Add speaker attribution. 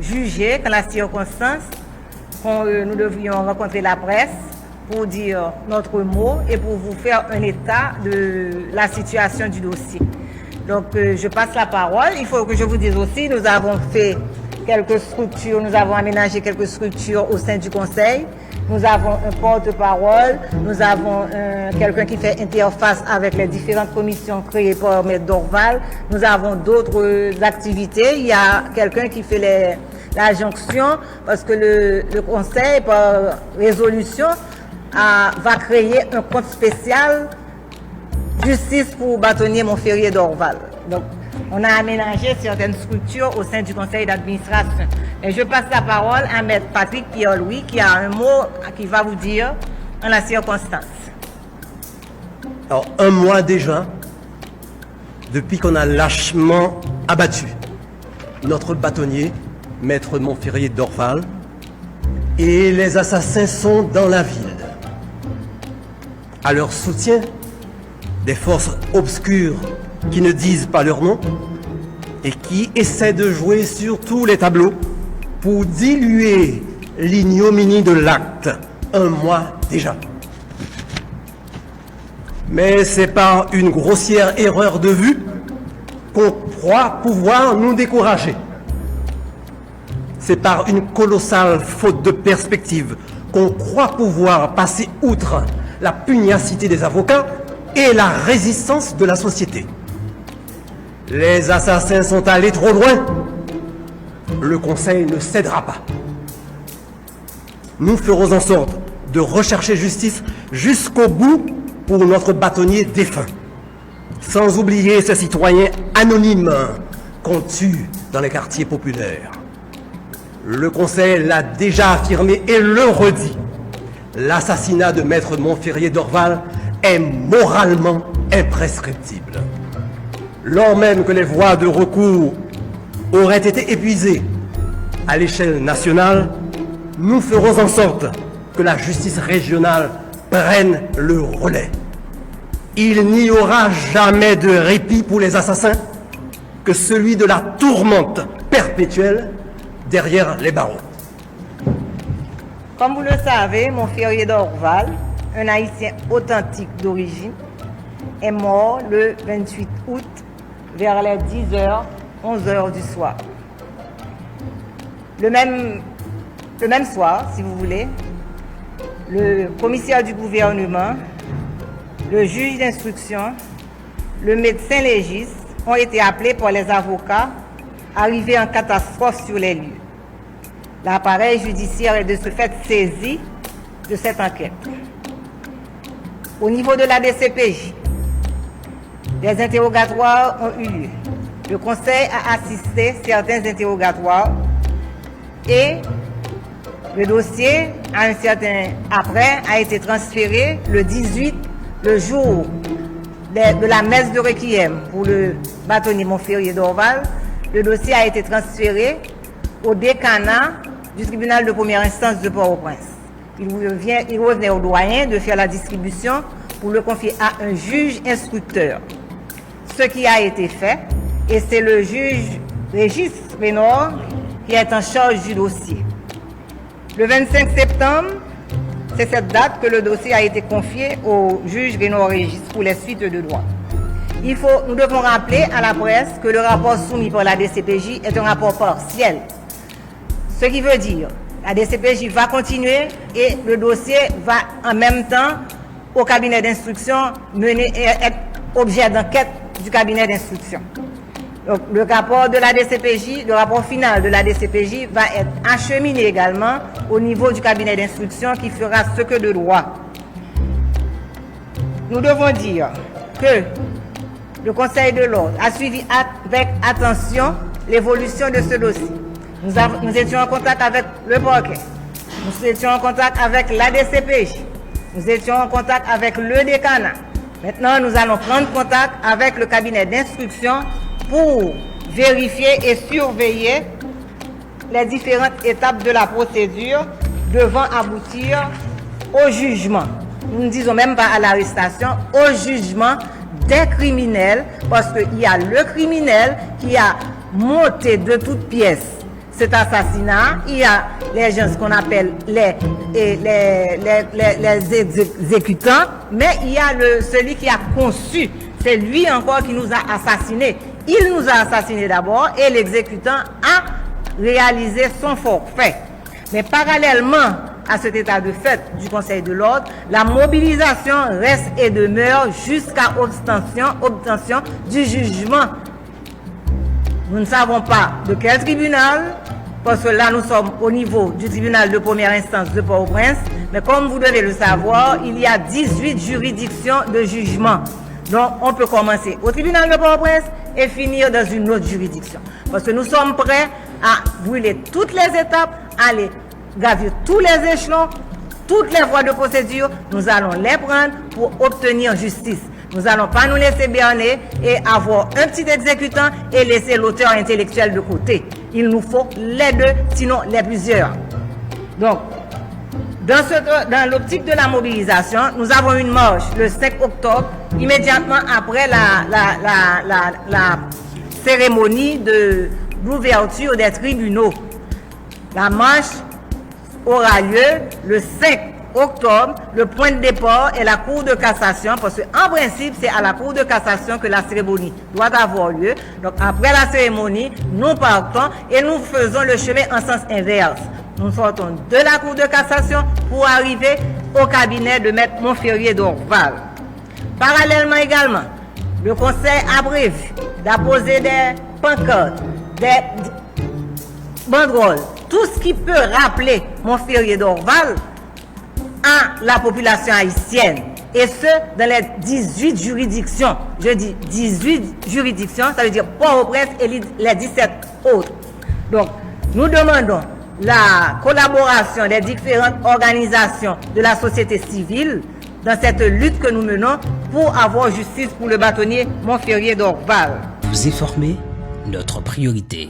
Speaker 1: jugé qu'en la circonstance, nous devrions rencontrer la presse pour dire notre mot et pour vous faire un état de la situation du dossier. Donc, je passe la parole. Il faut que je vous dise aussi, nous avons fait quelques structures, nous avons aménagé quelques structures au sein du conseil. Nous avons un porte-parole, nous avons quelqu'un qui fait interface avec les différentes commissions créées par M. Dorval. Nous avons d'autres activités. Il y a quelqu'un qui fait la jonction parce que le conseil, par résolution, va créer un compte spécial justice pour bâtonnier Montferrier Dorval. Donc, on a aménagé certaines structures au sein du conseil d'administration. Et je passe la parole à M. Patrick Pierre-Louis qui a un mot qui va vous dire en la circonstance.
Speaker 2: Alors, un mois déjà, depuis qu'on a lâchement abattu notre bâtonnier, Maître Montferrier Dorval, et les assassins sont dans la ville. À leur soutien, des forces obscures qui ne disent pas leur nom et qui essaient de jouer sur tous les tableaux pour diluer l'ignominie de l'acte, un mois déjà. Mais c'est par une grossière erreur de vue qu'on croit pouvoir nous décourager. C'est par une colossale faute de perspective qu'on croit pouvoir passer outre la pugnacité des avocats et la résistance de la société. Les assassins sont allés trop loin. Le Conseil ne cédera pas. Nous ferons en sorte de rechercher justice jusqu'au bout pour notre bâtonnier défunt. Sans oublier ces citoyens anonymes qu'on tue dans les quartiers populaires. Le Conseil l'a déjà affirmé et le redit. L'assassinat de Maître Montferrier Dorval est moralement imprescriptible. Lors même que les voies de recours auraient été épuisées à l'échelle nationale, nous ferons en sorte que la justice régionale prenne le relais. Il n'y aura jamais de répit pour les assassins que celui de la tourmente perpétuelle derrière les barreaux.
Speaker 1: Comme vous le savez, Montferrier Dorval, un Haïtien authentique d'origine, est mort le 28 août vers les 10h, 11h du soir. Le même soir, si vous voulez, le commissaire du gouvernement, le juge d'instruction, le médecin légiste ont été appelés par les avocats arrivés en catastrophe sur les lieux. L'appareil judiciaire est de ce fait saisi de cette enquête. Au niveau de la DCPJ, des interrogatoires ont eu lieu. Le Conseil a assisté à certains interrogatoires et le dossier, à un certain après, a été transféré le 18, le jour de la messe de Requiem pour le bâtonnier Montferrier Dorval. Le dossier a été transféré au décanat du tribunal de première instance de Port-au-Prince. Il revenait au doyen de faire la distribution pour le confier à un juge instructeur. Ce qui a été fait, et c'est le juge Régis Rénor qui est en charge du dossier. Le 25 septembre, c'est cette date que le dossier a été confié au juge Rénor Régis pour les suites de droit. Nous devons rappeler à la presse que le rapport soumis par la DCPJ est un rapport partiel. Ce qui veut dire, la DCPJ va continuer et le dossier va en même temps au cabinet d'instruction être objet d'enquête du cabinet d'instruction. Donc le rapport de la DCPJ, le rapport final de la DCPJ va être acheminé également au niveau du cabinet d'instruction qui fera ce que de droit. Nous devons dire que le Conseil de l'ordre a suivi avec attention l'évolution de ce dossier. Nous étions en contact avec le parquet, nous étions en contact avec la DCPJ, nous étions en contact avec le décanat. Maintenant, nous allons prendre contact avec le cabinet d'instruction pour vérifier et surveiller les différentes étapes de la procédure devant aboutir au jugement. Nous ne disons même pas à l'arrestation, au jugement des criminels, parce qu'il y a le criminel qui a monté de toutes pièces cet assassinat. Il y a les gens qu'on appelle les exécutants, mais il y a celui qui a conçu. C'est lui encore qui nous a assassinés. Il nous a assassinés d'abord et l'exécutant a réalisé son forfait. Mais parallèlement à cet état de fait du Conseil de l'ordre, la mobilisation reste et demeure jusqu'à obtention du jugement. Nous ne savons pas de quel tribunal, parce que là nous sommes au niveau du tribunal de première instance de Port-au-Prince, mais comme vous devez le savoir, il y a 18 juridictions de jugement. Donc on peut commencer au tribunal de Port-au-Prince et finir dans une autre juridiction. Parce que nous sommes prêts à brûler toutes les étapes, à aller gravir tous les échelons, toutes les voies de procédure, nous allons les prendre pour obtenir justice. Nous n'allons pas nous laisser berner et avoir un petit exécutant et laisser l'auteur intellectuel de côté. Il nous faut les deux, sinon les plusieurs. Donc, dans l'optique de la mobilisation, nous avons une marche le 5 octobre, immédiatement après la cérémonie d'ouverture des tribunaux. La marche aura lieu le 5 octobre. Le point de départ est la Cour de cassation, parce qu'en principe, c'est à la Cour de cassation que la cérémonie doit avoir lieu. Donc, après la cérémonie, nous partons et nous faisons le chemin en sens inverse. Nous sortons de la Cour de cassation pour arriver au cabinet de Maître Montferrier d'Orval. Parallèlement également, le Conseil a prévu d'apposer des pancartes, des banderoles, tout ce qui peut rappeler Montferrier d'Orval à la population haïtienne. Et ce, dans les 18 juridictions. Je dis 18 juridictions, ça veut dire Port-au-Prince et les 17 autres. Donc, nous demandons la collaboration des différentes organisations de la société civile dans cette lutte que nous menons pour avoir justice pour le bâtonnier Montferrier d'Orval.
Speaker 3: Vous informer, notre priorité.